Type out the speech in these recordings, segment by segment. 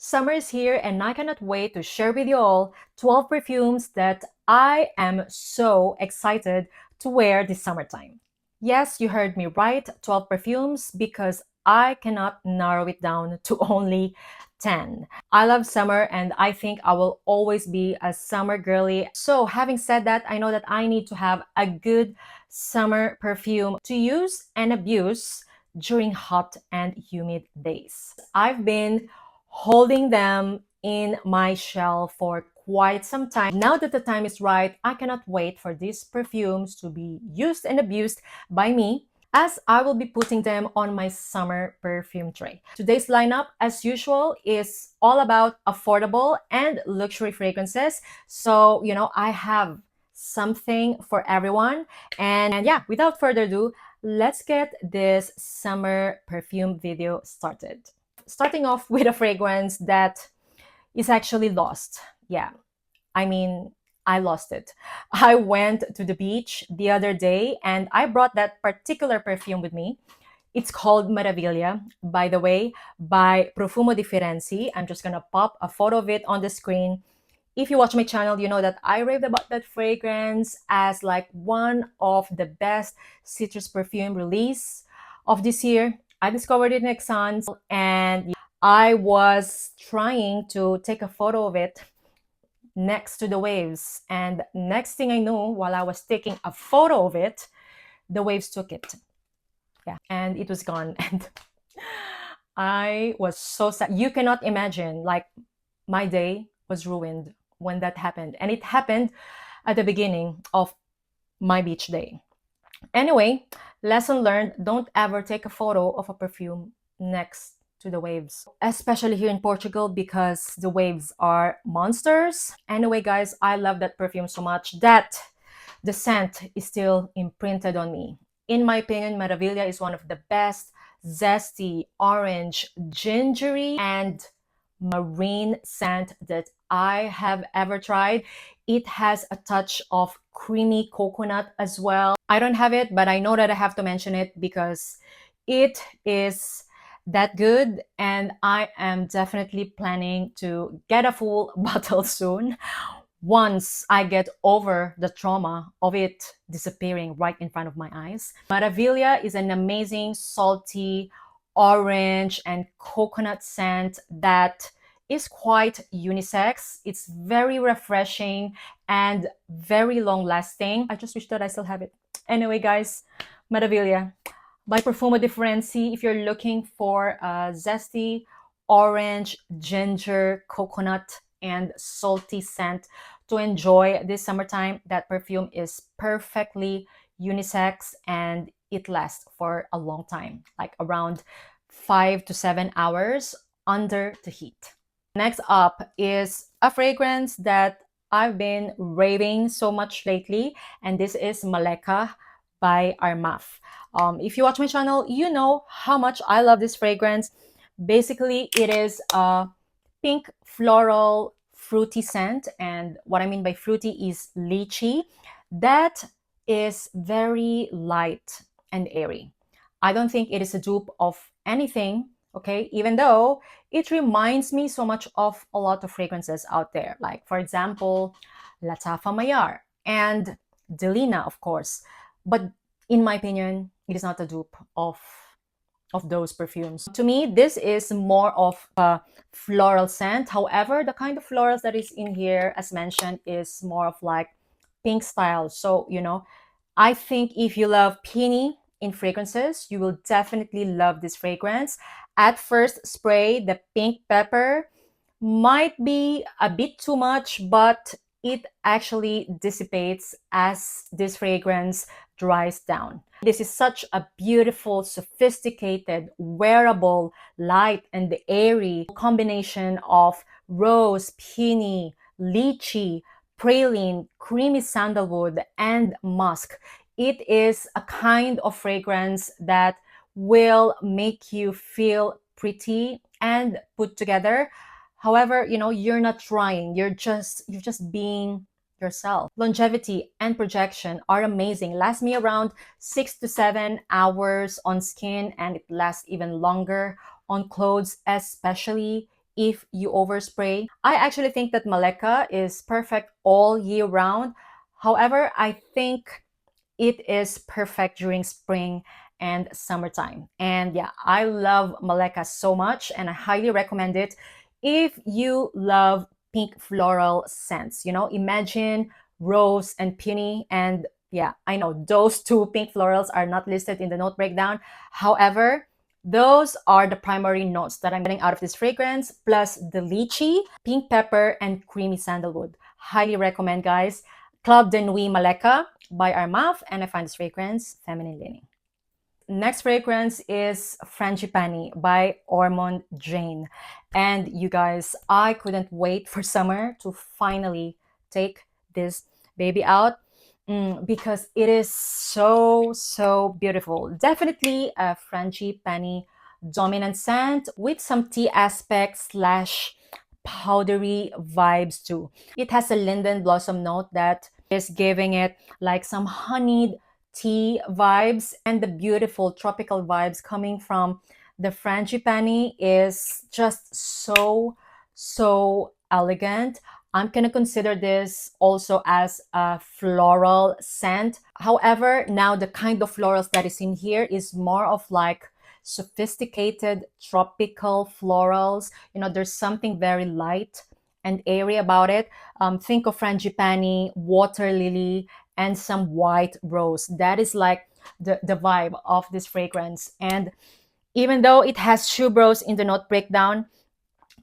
Summer is here and I cannot wait to share with you all 12 perfumes that I am so excited to wear this summertime. Yes, you heard me right, 12 perfumes because I cannot narrow it down to only 10. I love summer and I think I will always be a summer girly. So having said that, I know that I need to have a good summer perfume to use and abuse during hot and humid days. I've been holding them in my shelf for quite some time. Now that the time is right, I cannot wait for these perfumes to be used and abused by me, as I will be putting them on my summer perfume tray. Today's lineup, as usual, is all about affordable and luxury fragrances. So, I have something for everyone. And yeah, without further ado, let's get this summer perfume video started. Starting off with a fragrance that is actually lost. Yeah, I mean, I lost it. I went to the beach the other day and I brought that particular perfume with me. It's called Maraviglia, by the way, by Profumo di Firenze. I'm just gonna pop a photo of it on the screen. If you watch my channel, you know that I raved about that fragrance as like one of the best citrus perfume release of this year. I discovered it in Exxon's and I was trying to take a photo of it next to the waves. And next thing I knew, while I was taking a photo of it, the waves took it. Yeah, and it was gone. And I was so sad. You cannot imagine, like, my day was ruined when that happened. And it happened at the beginning of my beach day. Anyway, lesson learned, don't ever take a photo of a perfume next to the waves, especially here in Portugal because the waves are monsters. Anyway, guys, I love that perfume so much that the scent is still imprinted on me. In my opinion, Maraviglia is one of the best zesty, orange, gingery, and marine scent that I have ever tried. It has a touch of creamy coconut as well. I don't have it, but I know that I have to mention it because it is that good, and I am definitely planning to get a full bottle soon once I get over the trauma of it disappearing right in front of my eyes. Maraviglia is an amazing salty orange and coconut scent that is quite unisex. It's very refreshing and very long lasting. I just wish that I still have it. Anyway, guys, Maraviglia by Profumo di Firenze. If you're looking for a zesty orange, ginger, coconut, and salty scent to enjoy this summertime, that perfume is perfectly unisex and it lasts for a long time, like around 5 to 7 hours under the heat. Next up is a fragrance that I've been raving so much lately, and this is Maleka by Armaf. If you watch my channel, you know how much I love this fragrance. Basically, it is a pink floral fruity scent, and what I mean by fruity is lychee. That is very light and airy. I don't think it is a dupe of anything, okay? Even though it reminds me so much of a lot of fragrances out there, like for example, Latafa Mayar and Delina, of course. But in my opinion, it is not a dupe of those perfumes. To me, this is more of a floral scent. However, the kind of florals that is in here, as mentioned, is more of like pink style. So, I think if you love peony in fragrances, you will definitely love this fragrance. At first spray, the pink pepper might be a bit too much, but it actually dissipates as this fragrance dries down. This is such a beautiful, sophisticated, wearable, light and airy combination of rose, peony, lychee, praline, creamy sandalwood, and musk. It is a kind of fragrance that will make you feel pretty and put together. However, you're not trying, you're just being yourself. Longevity and projection are amazing. Lasts me around 6 to 7 hours on skin, and it lasts even longer on clothes, especially if you overspray. I actually think that Maleka is perfect all year round. However, I think it is perfect during spring and summertime. And yeah, I love Maleka so much and I highly recommend it if you love pink floral scents. You know, imagine rose and peony. And yeah, I know those two pink florals are not listed in the note breakdown. However, those are the primary notes that I'm getting out of this fragrance, plus the lychee, pink pepper, and creamy sandalwood. Highly recommend, guys. Club de Nuit Maleka by Armaf, and I find this fragrance feminine leaning. Next fragrance is Frangipani by Ormonde Jayne. And you guys, I couldn't wait for summer to finally take this baby out because it is so beautiful. Definitely a Frangipani dominant scent with some tea aspect slash powdery vibes too. It has a linden blossom note that is giving it like some honeyed tea vibes, and the beautiful tropical vibes coming from the Frangipani is just so elegant. I'm gonna consider this also as a floral scent. However, now the kind of florals that is in here is more of like sophisticated tropical florals. You know, there's something very light and airy about it. Think of Frangipani, water lily, and some white rose. That is like the vibe of this fragrance. And even though it has tuberose in the note breakdown,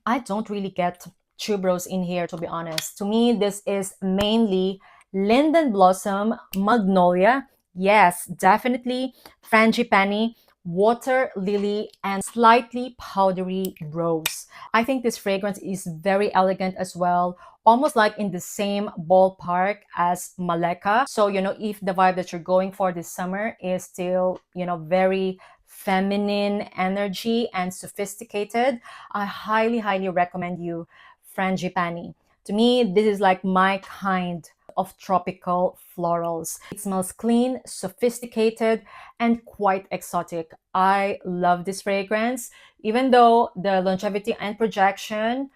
I don't really get tuberose in here, to be honest. To me, this is mainly linden blossom, magnolia, yes, definitely frangipani, water lily, and slightly powdery rose. I think this fragrance is very elegant as well, almost like in the same ballpark as Maleka. So, you know, if the vibe that you're going for this summer is still, you know, very feminine energy and sophisticated, I highly recommend you Frangipani. To me, this is like my kind of tropical florals. It smells clean, sophisticated, and quite exotic. I love this fragrance, even though the longevity and projection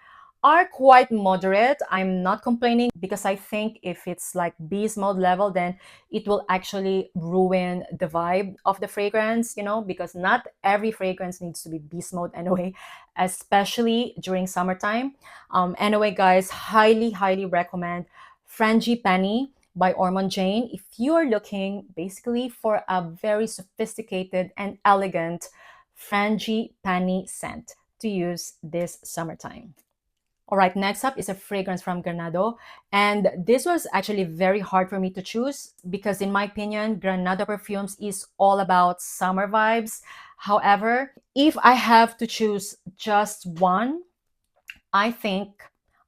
are quite moderate. I'm not complaining because I think if it's like beast mode level, then it will actually ruin the vibe of the fragrance, you know, because not every fragrance needs to be beast mode anyway, especially during summertime. Anyway, guys, highly recommend Frangipani by Ormonde Jayne if you are looking basically for a very sophisticated and elegant Frangipani scent to use this summertime. All right, next up is a fragrance from Granado. And this was actually very hard for me to choose because in my opinion, Granado Perfumes is all about summer vibes. However, if I have to choose just one, I think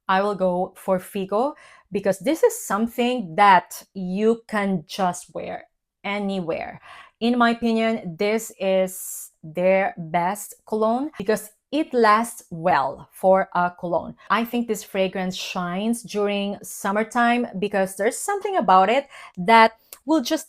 I will go for Figo because this is something that you can just wear anywhere. In my opinion, this is their best cologne because it lasts well for a cologne. I think this fragrance shines during summertime because there's something about it that will just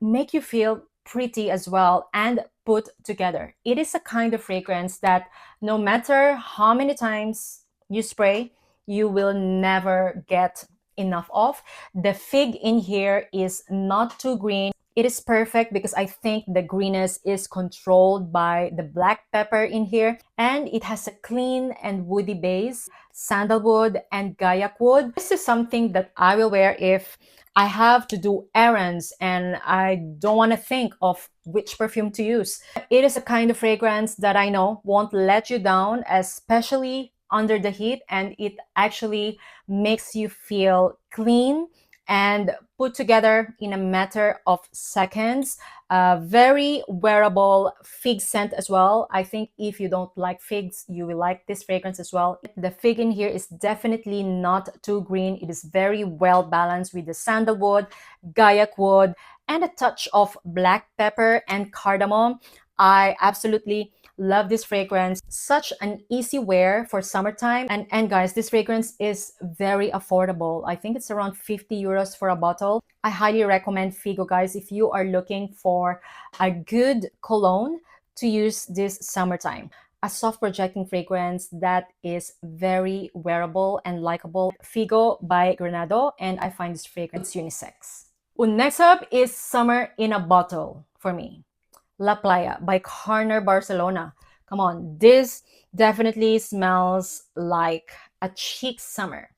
make you feel pretty as well and put together. It is a kind of fragrance that no matter how many times you spray, you will never get enough of. The fig in here is not too green. It is perfect because I think the greenness is controlled by the black pepper in here, and it has a clean and woody base, sandalwood and gaiac wood. This is something that I will wear if I have to do errands and I don't want to think of which perfume to use. It is a kind of fragrance that I know won't let you down, especially under the heat, and it actually makes you feel clean and put together in a matter of seconds. Very wearable fig scent as well. I think if you don't like figs, you will like this fragrance as well. The fig in here is definitely not too green. It is very well balanced with the sandalwood, gaiac wood, and a touch of black pepper and cardamom. I absolutely love this fragrance. Such an easy wear for summertime. And guys, this fragrance is very affordable. I think it's around 50 euros for a bottle. I highly recommend Figo, guys, if you are looking for a good cologne to use this summertime. a soft projecting fragrance that is very wearable and likable. Figo by Granado, and I find this fragrance unisex. Well, next up is Summer in a Bottle for me. La Playa by Carner, Barcelona. Come on, this definitely smells like a chic summer.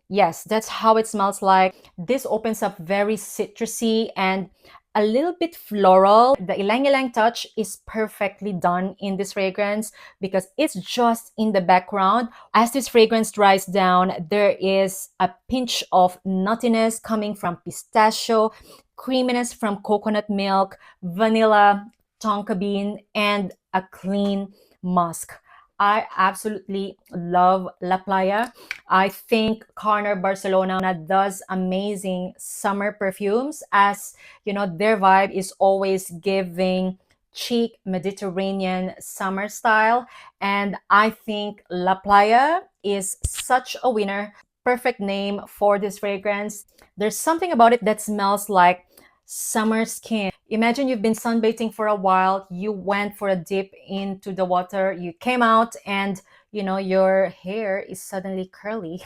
Yes, that's how it smells like. This opens up very citrusy and a little bit floral. The ilang ilang touch is perfectly done in this fragrance because it's just in the background. As this fragrance dries down, there is a pinch of nuttiness coming from pistachio, creaminess from coconut milk, vanilla, tonka bean, and a clean musk. I absolutely love La Playa. I think Carner Barcelona does amazing summer perfumes, as you know, their vibe is always giving chic Mediterranean summer style. And I think La Playa is such a winner. Perfect name for this fragrance. There's something about it that smells like summer skin. Imagine you've been sunbathing for a while, you went for a dip into the water, you came out, and you know your hair is suddenly curly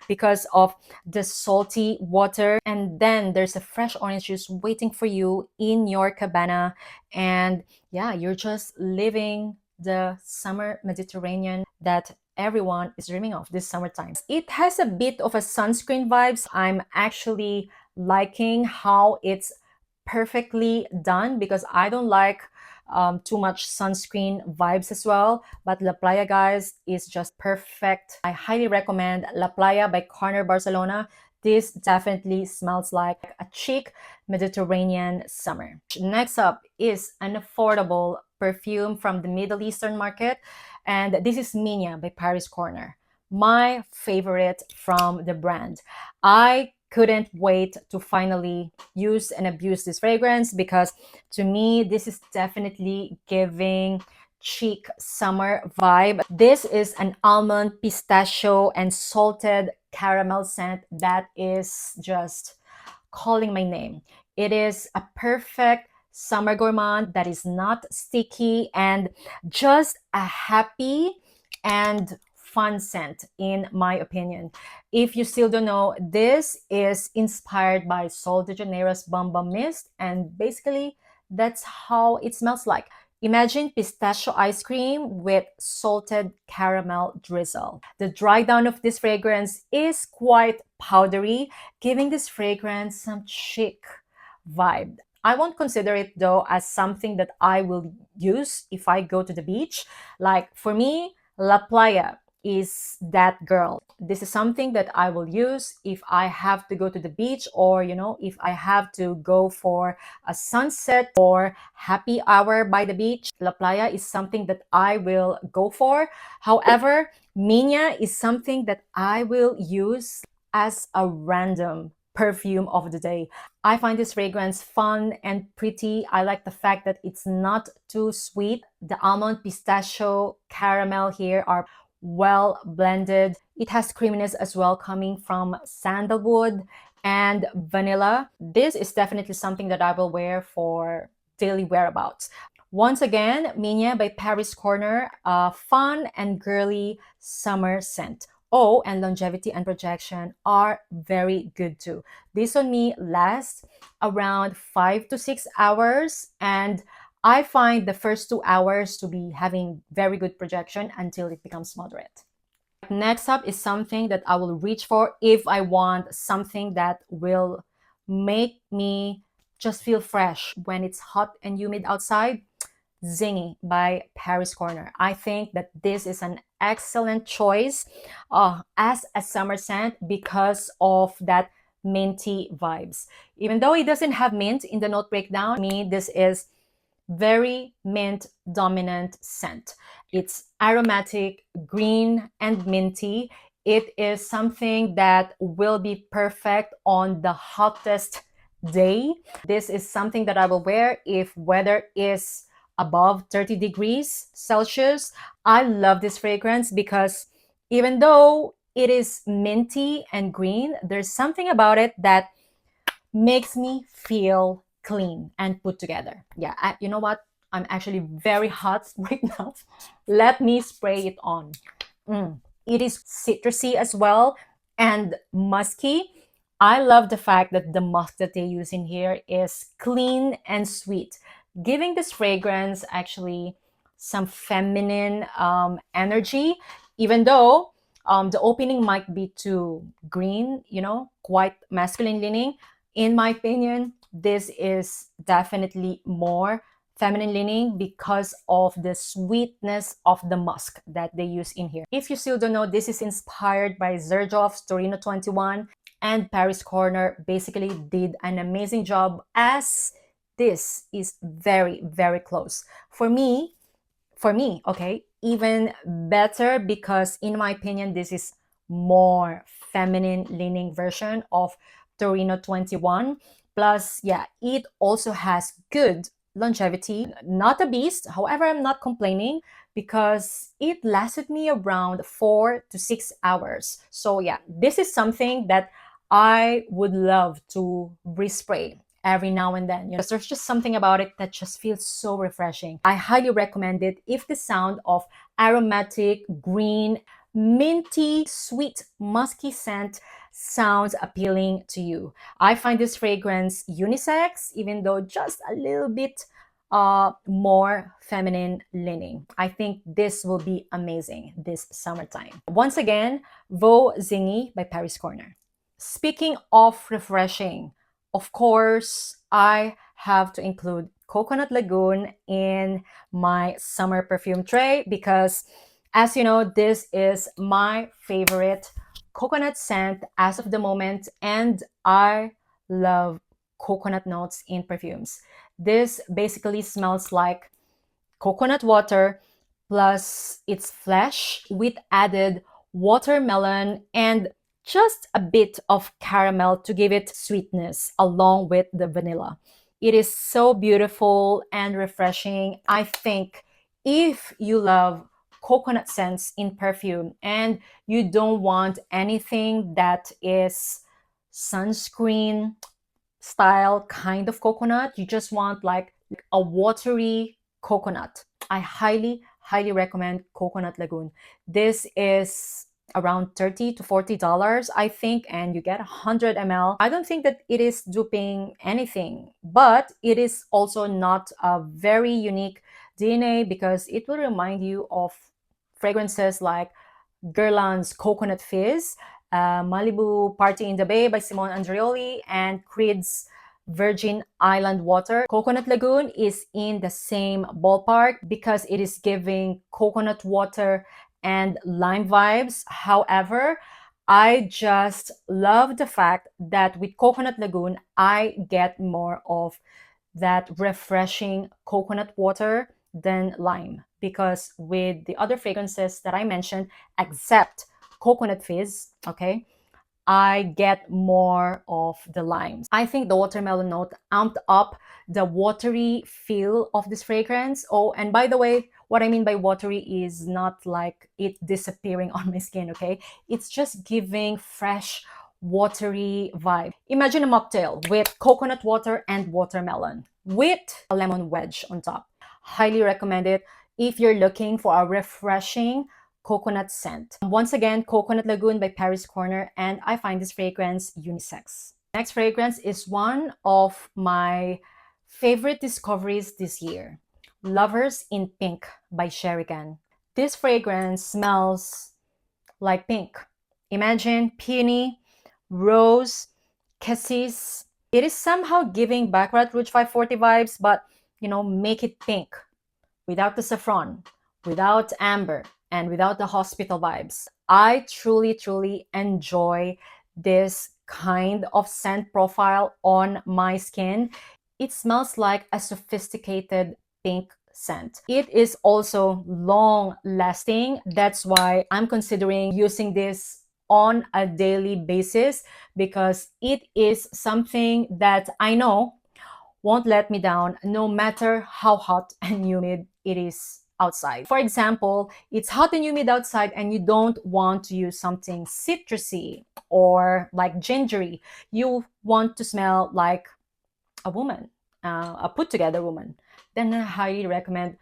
because of the salty water. And then there's a fresh orange juice waiting for you in your cabana. And yeah, you're just living the summer Mediterranean that everyone is dreaming of this summertime. It has a bit of a sunscreen vibes. I'm actually liking how it's perfectly done because I don't like too much sunscreen vibes as well. But La Playa, guys, is just perfect. I highly recommend La Playa by Carner Barcelona. This definitely smells like a chic Mediterranean summer. Next up is an affordable perfume from the Middle Eastern market, and this is Minya by Paris Corner. My favorite from the brand. I couldn't wait to finally use and abuse this fragrance because to me, this is definitely giving chic summer vibe. This is an almond, pistachio, and salted caramel scent that is just calling my name. It is a perfect summer gourmand that is not sticky and just a happy and fun scent, in my opinion. If you still don't know, this is inspired by Sol de Janeiro's Bum Bum Mist, and basically that's how it smells like. Imagine pistachio ice cream with salted caramel drizzle. The dry down of this fragrance is quite powdery, giving this fragrance some chic vibe. I won't consider it though as something that I will use if I go to the beach. Like for me, La Playa is that girl. This is something that I will use if I have to go to the beach, or you know, if I have to go for a sunset or happy hour by the beach. La Playa is something that I will go for. However, Minya is something that I will use as a random perfume of the day. I find this fragrance fun and pretty. I like the fact that it's not too sweet. The almond, pistachio, caramel here are well blended. It has creaminess as well coming from sandalwood and vanilla. This is definitely something that I will wear for daily whereabouts. Once again, Minya by Paris Corner, a fun and girly summer scent. Oh, and longevity and projection are very good too. This on me lasts around 5 to 6 hours, and I find the first 2 hours to be having very good projection until it becomes moderate. Next up is something that I will reach for if I want something that will make me just feel fresh when it's hot and humid outside. Zingy by Paris Corner. I think that this is an excellent choice as a summer scent because of that minty vibes. Even though it doesn't have mint in the note breakdown, to me, this is very mint dominant scent. It's aromatic, green, and minty. It is something that will be perfect on the hottest day. This is something that I will wear if weather is above 30 degrees Celsius. I love this fragrance because even though it is minty and green, there's something about it that makes me feel clean and put together. Yeah, you know what? I'm actually very hot right now. Let me spray it on. It is citrusy as well and musky. I love the fact that the musk that they use in here is clean and sweet, giving this fragrance actually some feminine energy, even though the opening might be too green, you know, quite masculine leaning. In my opinion, this is definitely more feminine leaning because of the sweetness of the musk that they use in here. If you still don't know, this is inspired by Xerjoff's Torino 21, and Paris Corner basically did an amazing job, as this is very, very close. For me, okay, even better, because in my opinion, this is more feminine leaning version of Torino 21. Plus, yeah, it also has good longevity. Not a beast, however, I'm not complaining because it lasted me around 4 to 6 hours. So yeah, this is something that I would love to respray every now and then. You know, there's just something about it that just feels so refreshing. I highly recommend it if the sound of aromatic, green, minty, sweet, musky scent sounds appealing to you. I find this fragrance unisex, even though just a little bit more feminine leaning. I think this will be amazing this summertime. Once again, Voux Zingy by Paris Corner. Speaking of refreshing, of course, I have to include Coconut Lagoon in my summer perfume tray because, as you know, this is my favorite coconut scent as of the moment, and I love coconut notes in perfumes. This basically smells like coconut water plus its flesh with added watermelon and just a bit of caramel to give it sweetness along with the vanilla. It is so beautiful and refreshing. I think if you love coconut scents in perfume and you don't want anything that is sunscreen style kind of coconut, you just want like a watery coconut, I highly, highly recommend Coconut Lagoon. This is around $30 to $40, I think, and you get 100 ml. I don't think that it is duping anything, but it is also not a very unique DNA because it will remind you of fragrances like Guerlain's Coconut Fizz, Malibu Party in the Bay by Simone Andreoli, and Creed's Virgin Island Water. Coconut Lagoon is in the same ballpark because it is giving coconut water and lime vibes. However, I just love the fact that with Coconut Lagoon, I get more of that refreshing coconut water than lime, because with the other fragrances that I mentioned, except Coconut Fizz, okay, I get more of the limes. I think the watermelon note amped up the watery feel of this fragrance. Oh, and by the way, what I mean by watery is not like it disappearing on my skin, okay? It's just giving fresh, watery vibe. Imagine a mocktail with coconut water and watermelon with a lemon wedge on top. Highly recommend it if you're looking for a refreshing coconut scent. Once again, Coconut Lagoon by Paris Corner, and I find this fragrance unisex. Next fragrance is one of my favorite discoveries this year, Lovers in Pink by Cherigan. This fragrance smells like pink. Imagine peony, rose, cassis. It is somehow giving Baccarat Rouge 540 vibes, but you know, make it pink without the saffron, without amber, and without the hospital vibes. I truly, truly enjoy this kind of scent profile on my skin. It smells like a sophisticated pink scent. It is also long lasting. That's why I'm considering using this on a daily basis, because it is something that I know won't let me down no matter how hot and humid it is outside. For example, it's hot and humid outside and you don't want to use something citrusy or like gingery. You want to smell like a woman, a put together woman. then I highly recommend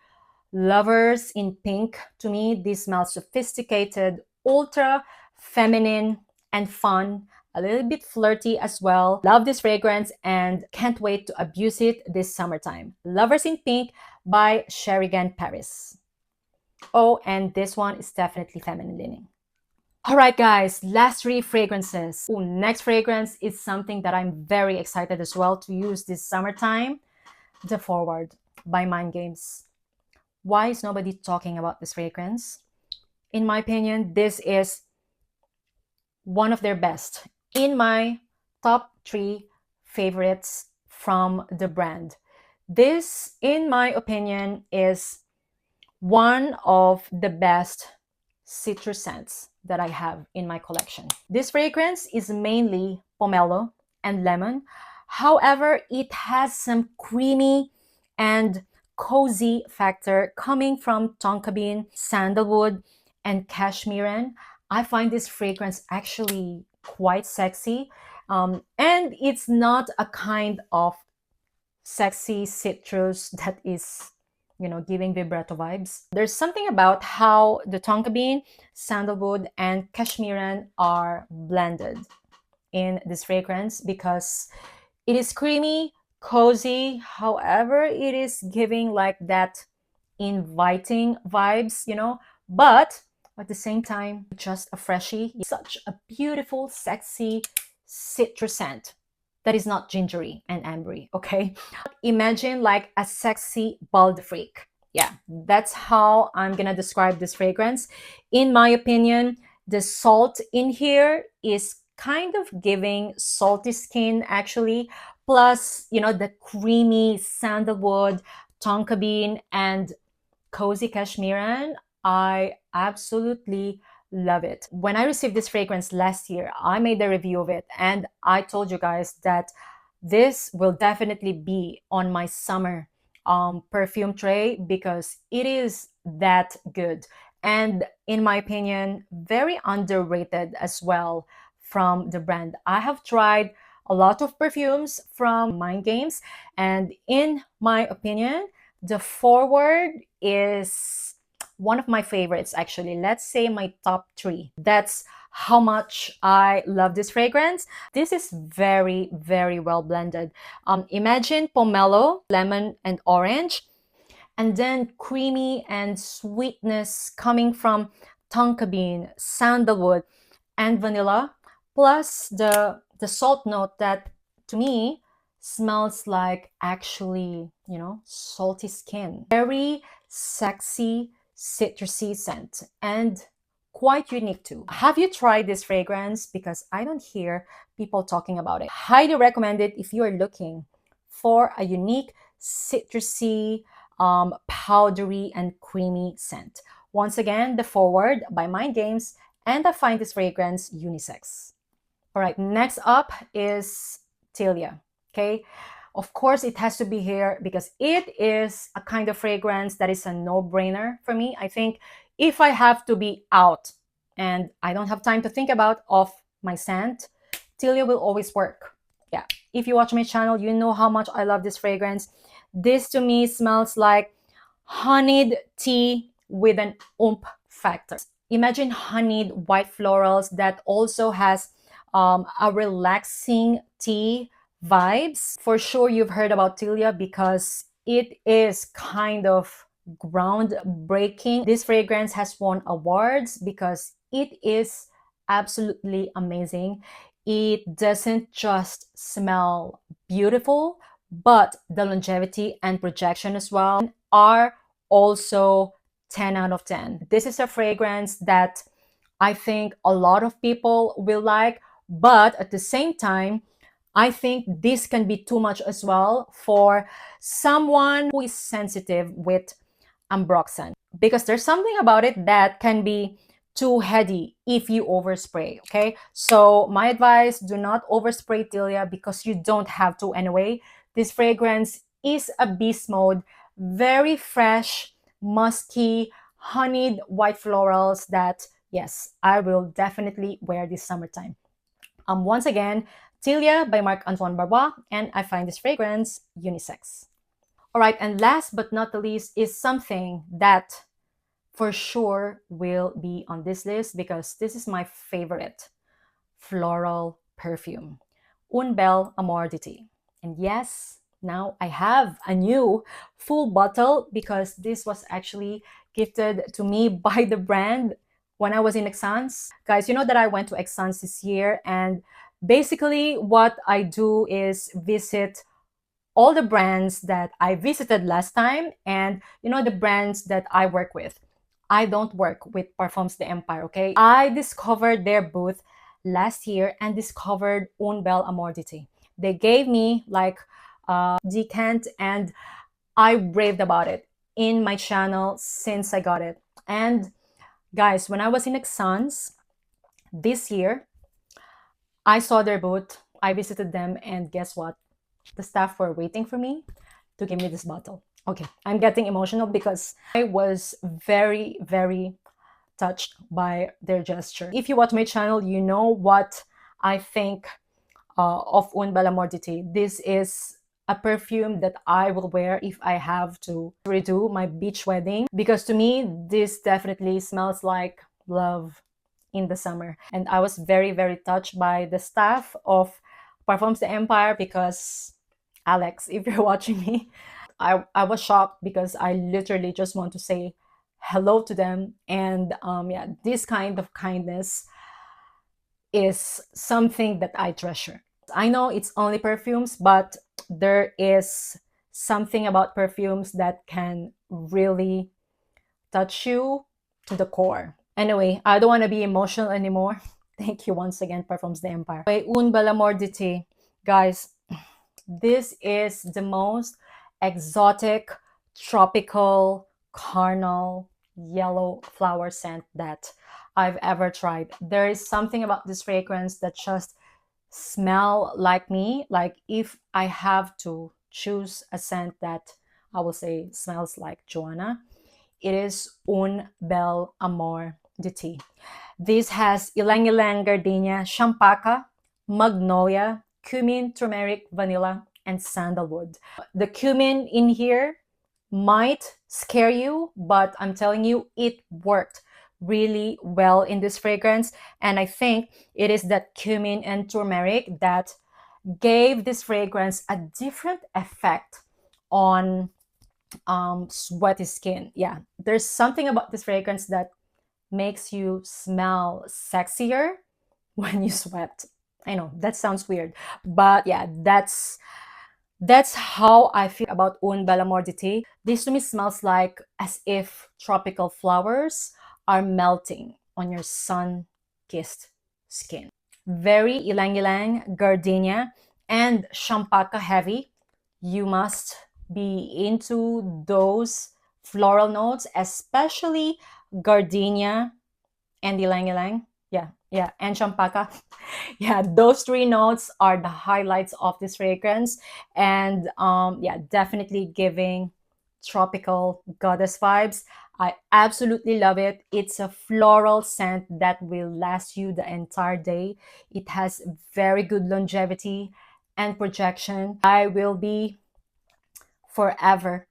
Lovers in Pink. To me, this smells sophisticated, ultra feminine and fun, a little bit flirty as well. Love this fragrance and can't wait to abuse it this summertime. Lovers in Pink by Cherigan Paris. Oh, and this one is definitely feminine leaning. All right, guys, last three fragrances. Ooh, next fragrance is something that I'm very excited as well to use this summertime. The Forward by Mind Games. Why is nobody talking about this fragrance? In my opinion, this is one of their best. In my top three favorites from the brand. This, in my opinion, is one of the best citrus scents that I have in my collection. This fragrance is mainly pomelo and lemon. However, it has some creamy and cozy factor coming from tonka bean, sandalwood, and cashmeran. I find this fragrance actually quite sexy. And it's not a kind of sexy citrus that is, giving vibrato vibes. There's something about how the tonka bean, sandalwood, and cashmeran are blended in this fragrance because it is creamy, cozy. However, it is giving like that inviting vibes, but at the same time, just a freshie. Such a beautiful, sexy citrus scent that is not gingery and ambery, okay? Imagine like a sexy bald freak. Yeah, that's how I'm gonna describe this fragrance. In my opinion, the salt in here is kind of giving salty skin actually, plus, the creamy sandalwood, tonka bean, and cozy cashmeran. I absolutely love it. When I received this fragrance last year, I made a review of it and I told you guys that this will definitely be on my summer perfume tray because it is that good. And in my opinion, very underrated as well from the brand. I have tried a lot of perfumes from Mind Games, and in my opinion, the Forward is one of my favorites actually. Let's say my top three. That's how much I love this fragrance. This is very, very well blended. Imagine pomelo, lemon, and orange, and then creamy and sweetness coming from tonka bean, sandalwood, and vanilla, plus the salt note that to me smells like actually, salty skin. Very sexy, citrusy scent and quite unique too. Have you tried this fragrance? Because I don't hear people talking about it. Highly recommend it if you are looking for a unique, citrusy, powdery, and creamy scent. Once again, The Forward by Mind Games, and I find this fragrance unisex. All right, next up is Tilia, okay? Of course, it has to be here because it is a kind of fragrance that is a no-brainer for me. I think if I have to be out and I don't have time to think about of my scent, Tilia will always work. Yeah, if you watch my channel, you know how much I love this fragrance. This to me smells like honeyed tea with an oomph factor. Imagine honeyed white florals that also has a relaxing tea vibes. For sure, you've heard about Tilia because it is kind of groundbreaking. This fragrance has won awards because it is absolutely amazing. It doesn't just smell beautiful, but the longevity and projection as well are also 10 out of 10. This is a fragrance that I think a lot of people will like, but at the same time, I think this can be too much as well for someone who is sensitive with ambroxan, because there's something about it that can be too heady if you overspray, okay? So my advice, do not overspray Tilia because you don't have to anyway. This fragrance is a beast mode, very fresh, musky, honeyed white florals that, yes, I will definitely wear this summertime. Once again, Tilia by Marc Antoine Barrois, and I find this fragrance unisex. All right, and last but not the least is something that for sure will be on this list because this is my favorite floral perfume, Un Bel Amour. And yes, now I have a new full bottle because this was actually gifted to me by the brand when I was in Exans. Guys, you know that I went to Exans this year, and basically what I do is visit all the brands that I visited last time and the brands that I work with. I don't work with Parfums de Empire, okay? I discovered their booth last year and discovered Un Bel Amour. They gave me like a decant and I raved about it in my channel since I got it. And guys, when I was in Exans this year, I saw their booth, I visited them, and guess what? The staff were waiting for me to give me this bottle. Okay, I'm getting emotional because I was very, very touched by their gesture. If you watch my channel, you know what I think of Un Bel Amour. This is a perfume that I will wear if I have to redo my beach wedding because to me, this definitely smells like love in the summer. And I was very, very touched by the staff of Parfums de Empire because Alex, if you're watching me, I was shocked because I literally just want to say hello to them. And yeah, this kind of kindness is something that I treasure. I know it's only perfumes, but there is something about perfumes that can really touch you to the core. Anyway, I don't want to be emotional anymore. Thank you once again, Parfums de Empire. Un Bel Amour. Guys, this is the most exotic, tropical, carnal, yellow flower scent that I've ever tried. There is something about this fragrance that just smell like me. Like if I have to choose a scent that I will say smells like Joanna, it is Un Bel Amour. This has ylang ylang gardenia, champaca, magnolia, cumin, turmeric, vanilla, and sandalwood. The cumin in here might scare you, but I'm telling you, it worked really well in this fragrance. And I think it is that cumin and turmeric that gave this fragrance a different effect on sweaty skin. Yeah, there's something about this fragrance that makes you smell sexier when you sweat. I know that sounds weird, but yeah, that's how I feel about Un Bel Amour. This to me smells like as if tropical flowers are melting on your sun-kissed skin. Very ylang ylang, gardenia, and champaca heavy. You must be into those floral notes, especially gardenia and ylang ylang. Yeah, and champaca. Yeah, those three notes are the highlights of this fragrance. And yeah, definitely giving tropical goddess vibes. I absolutely love it. It's a floral scent that will last you the entire day. It has very good longevity and projection. I will be forever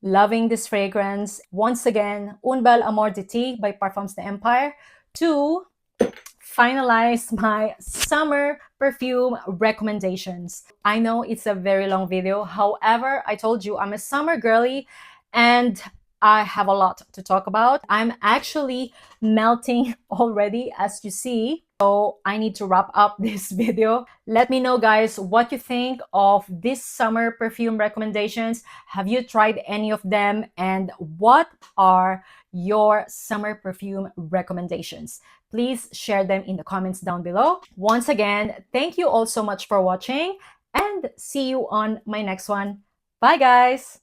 loving this fragrance. Once again, Un Bel Amour by Parfums de Empire to finalize my summer perfume recommendations. I know it's a very long video. However, I told you I'm a summer girly and I have a lot to talk about. I'm actually melting already, as you see. So I need to wrap up this video. Let me know, guys, what you think of this summer perfume recommendations. Have you tried any of them? And what are your summer perfume recommendations? Please share them in the comments down below. Once again, thank you all so much for watching and see you on my next one. Bye, guys!